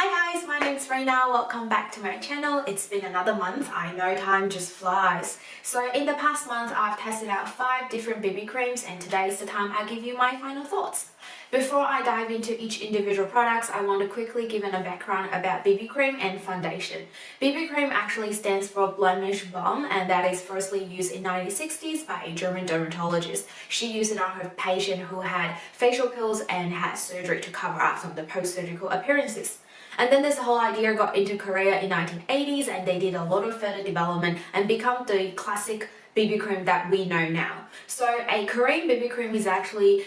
Hi guys, my name's Rena. Welcome back to my channel. It's been another month. I know time just flies. So in the past month, I've tested out 5 different BB creams and today is the time I give you my final thoughts. Before I dive into each individual products, I want to quickly give a background about BB cream and foundation. BB cream actually stands for blemish balm, and that is firstly used in 1960s by a German dermatologist. She used it on her patient who had facial peels and had surgery to cover up some of the post-surgical appearances. And then this whole idea got into Korea in 1980s and they did a lot of further development and become the classic BB cream that we know now. So a Korean BB cream is actually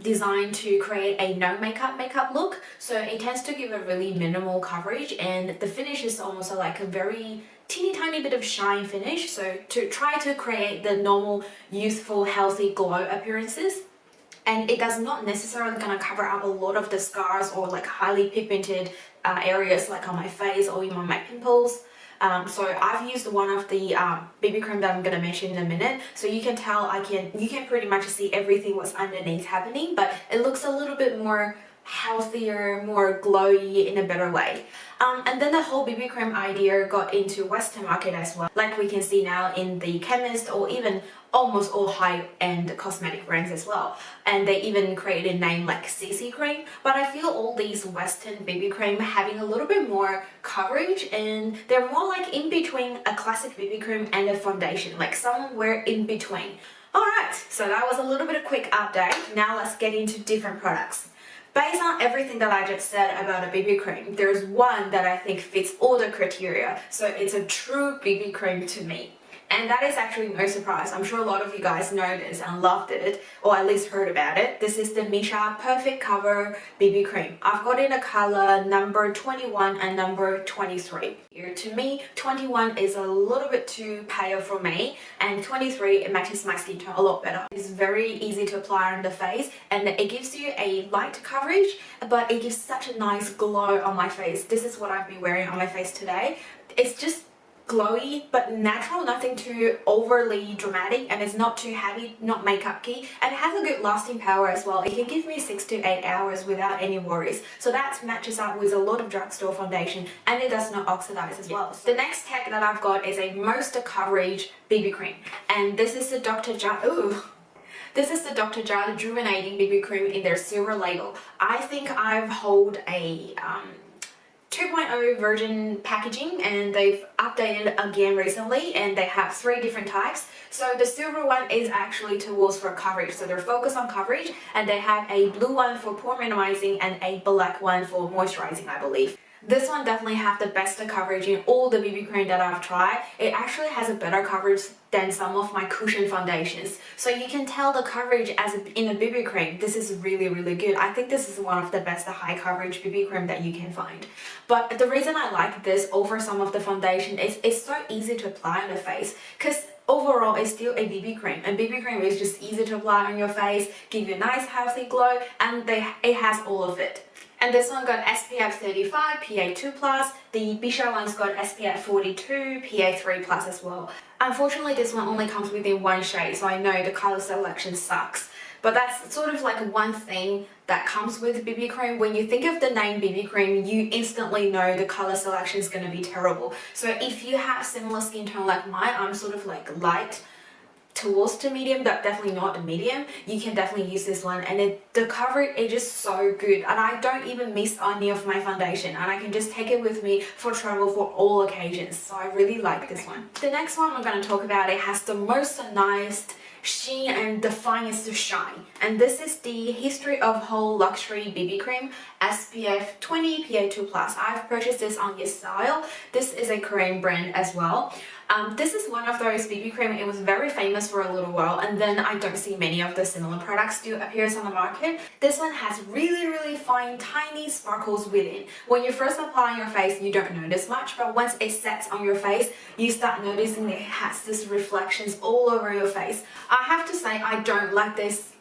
designed to create a no makeup look. So it tends to give a really minimal coverage and the finish is almost like a very teeny tiny bit of shine finish. So to try to create the normal youthful healthy glow appearances. And it does not necessarily gonna cover up a lot of the scars or like highly pigmented areas like on my face or even on my pimples. So I've used one of the BB cream that I'm gonna mention in a minute. So you can tell you can pretty much see everything what's underneath happening, but it looks a little bit more healthier, more glowy in a better way. And then the whole BB cream idea got into Western market as well, like we can see now in the chemist or even almost all high-end cosmetic brands as well. And they even created a name like CC cream. But I feel all these Western BB cream having a little bit more coverage and they're more like in between a classic BB cream and a foundation, like somewhere in between. Alright, so that was a little bit of quick update. Now let's get into different products. Based on everything that I just said about a BB cream, there's one that I think fits all the criteria. So it's a true BB cream to me. And that is actually no surprise. I'm sure a lot of you guys know this and loved it, or at least heard about it. This is the Missha Perfect Cover BB Cream. I've got in a color number 21 and number 23. Here, to me, 21 is a little bit too pale for me, and 23, it matches my skin tone a lot better. It's very easy to apply on the face, and it gives you a light coverage, but it gives such a nice glow on my face. This is what I've been wearing on my face today. It's just glowy but natural, nothing too overly dramatic, and it's not too heavy, not makeup-y, and it has a good lasting power as well. It can give me 6 to 8 hours without any worries, so that matches up with a lot of drugstore foundation and it does not oxidize as well. The next tag that I've got is a Moisture Coverage BB cream, and this is the This is the Jart Rejuvenating BB cream in their silver label. I think I've hold a 2.0 version packaging and they've updated again recently and they have 3 different types. So the silver one is actually towards for coverage, so they're focused on coverage, and they have a blue one for pore minimizing and a black one for moisturizing, I believe. This one definitely have the best coverage in all the BB cream that I've tried. It actually has a better coverage than some of my cushion foundations. So you can tell the coverage in a BB cream, this is really good. I think this is one of the best high coverage BB cream that you can find. But the reason I like this over some of the foundation is it's so easy to apply on the face, because overall it's still a BB cream, and BB cream is just easy to apply on your face, give you a nice healthy glow, and it has all of it. And this one got SPF 35, PA2+, the Missha one's got SPF 42, PA3+ as well. Unfortunately, this one only comes within one shade, so I know the color selection sucks. But that's sort of like one thing that comes with BB cream. When you think of the name BB cream, you instantly know the color selection is going to be terrible. So if you have similar skin tone like mine, I'm sort of like light towards the medium, but definitely not the medium, you can definitely use this one, and the coverage is just so good, and I don't even miss any of my foundation, and I can just take it with me for travel for all occasions, so I really like this one. The next one I'm going to talk about, it has the most nice sheen and the finest shine, and this is the History of Whole Luxury BB Cream SPF 20 PA2+. I've purchased this on YesStyle. This is a Korean brand as well. This is one of those BB cream, it was very famous for a little while, and then I don't see many of the similar products still appears on the market. This one has really fine tiny sparkles within. When you first apply on your face, you don't notice much, but once it sets on your face, you start noticing it has these reflections all over your face. I have to say I don't like this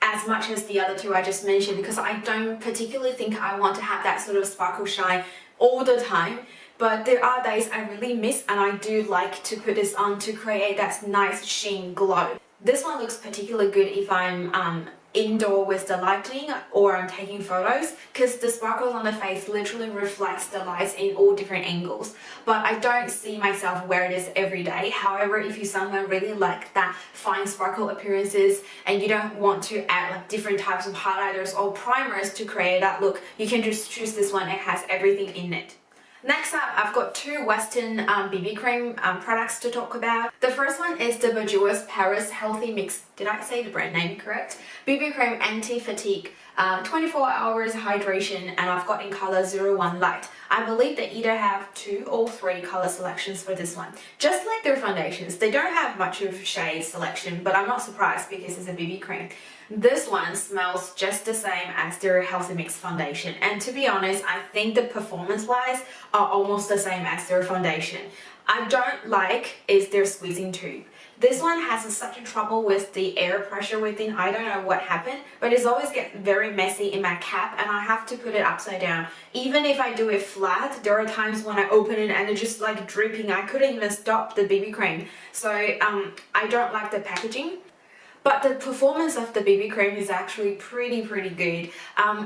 as much as the other two I just mentioned, because I don't particularly think I want to have that sort of sparkle shine all the time. But there are days I really miss, and I do like to put this on to create that nice sheen glow. This one looks particularly good if I'm indoor with the lighting or I'm taking photos, because the sparkles on the face literally reflects the lights in all different angles. But I don't see myself wear this every day. However, if you're someone really like that fine sparkle appearances and you don't want to add like different types of highlighters or primers to create that look, you can just choose this one. It has everything in it. Next up, I've got two Western BB cream products to talk about. The first one is the Bourjois Paris Healthy Mix. Did I say the brand name correct? BB cream anti-fatigue, 24 hours hydration, and I've got in color 01 Light. I believe they either have 2 or 3 color selections for this one. Just like their foundations, they don't have much of shade selection, but I'm not surprised because it's a BB cream. This one smells just the same as their Healthy Mix foundation, and to be honest, I think the performance-wise are almost the same as their foundation. I don't like is their squeezing tube. This one has such a trouble with the air pressure within. I don't know what happened, but it's always get very messy in my cap and I have to put it upside down. Even if I do it flat, there are times when I open it and it's just like dripping. I couldn't even stop the BB cream. So I don't like the packaging. But the performance of the BB cream is actually pretty good.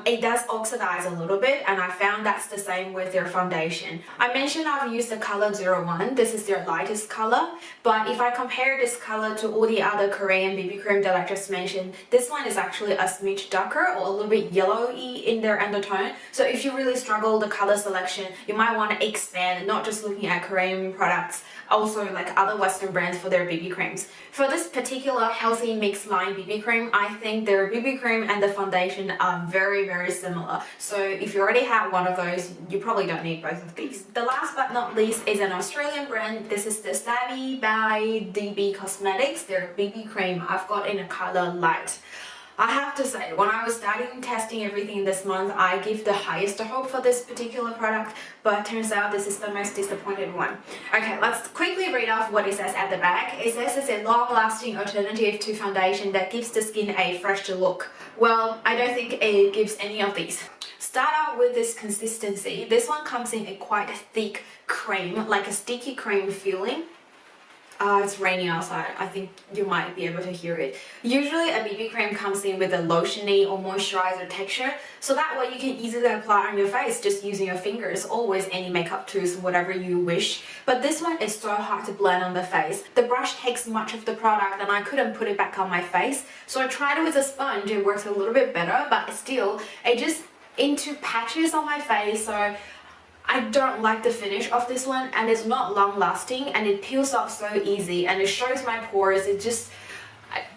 It does oxidize a little bit, and I found that's the same with their foundation. I mentioned I've used the color 01. This is their lightest color, but if I compare this color to all the other Korean BB cream that I just mentioned, this one is actually a smidge darker or a little bit yellowy in their undertone. So if you really struggle the color selection, you might want to expand, not just looking at Korean products, also like other Western brands for their BB creams. For this particular Healthy Mix line BB cream, I think their BB cream and the foundation are very similar. So if you already have one of those, you probably don't need both of these. The last but not least is an Australian brand. This is the Savvy by DB Cosmetics, their BB cream. I've got in a color light. I have to say, when I was starting testing everything this month, I give the highest hope for this particular product, but turns out this is the most disappointed one. Okay, let's quickly read off what it says at the back. It says it's a long-lasting alternative to foundation that gives the skin a fresher look. Well, I don't think it gives any of these. Start out with this consistency. This one comes in a quite thick cream, like a sticky cream feeling. It's raining outside. I think you might be able to hear it. Usually a BB cream comes in with a lotiony or moisturizer texture, so that way you can easily apply on your face just using your fingers or with any makeup tools, whatever you wish. But this one is so hard to blend on the face. The brush takes much of the product and I couldn't put it back on my face, so I tried it with a sponge. It works a little bit better, but still it just into patches on my face, so I don't like the finish of this one, and it's not long lasting and it peels off so easy and it shows my pores. It just,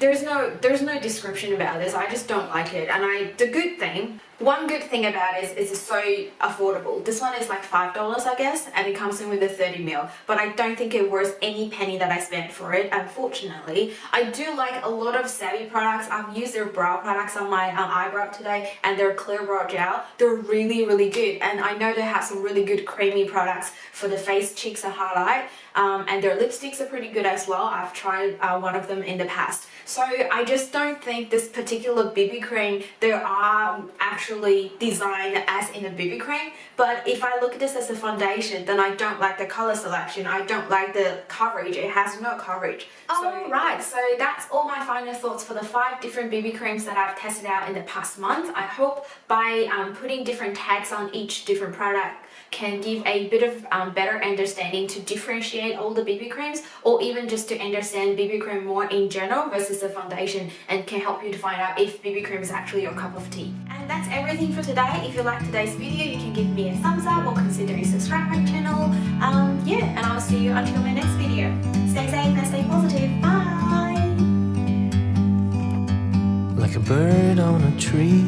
there's no description about this. I just don't like it. And one good thing about it is it's so affordable. This one is like $5, I guess, and it comes in with a 30ml, but I don't think it worth any penny that I spent for it, unfortunately. I do like a lot of Savvy products. I've used their brow products on my eyebrow today, and their clear brow gel. They're really good, and I know they have some really good creamy products for the face, cheeks, and highlight, and their lipsticks are pretty good as well. I've tried one of them in the past. So I just don't think this particular BB cream, they are actually designed as in a BB cream. But if I look at this as a foundation, then I don't like the color selection. I don't like the coverage. It has no coverage. Alright, so that's all my final thoughts for the 5 different BB creams that I've tested out in the past month. I hope by putting different tags on each different product can give a bit of better understanding to differentiate all the BB creams, or even just to understand BB cream more in general versus the foundation, and can help you to find out if BB cream is actually your cup of tea. And that's everything for today. If you liked today's video, you can give me a thumbs up or consider subscribing to my channel. Yeah, and I'll see you until my next video. Stay safe and stay positive. Bye! Like a bird on a tree,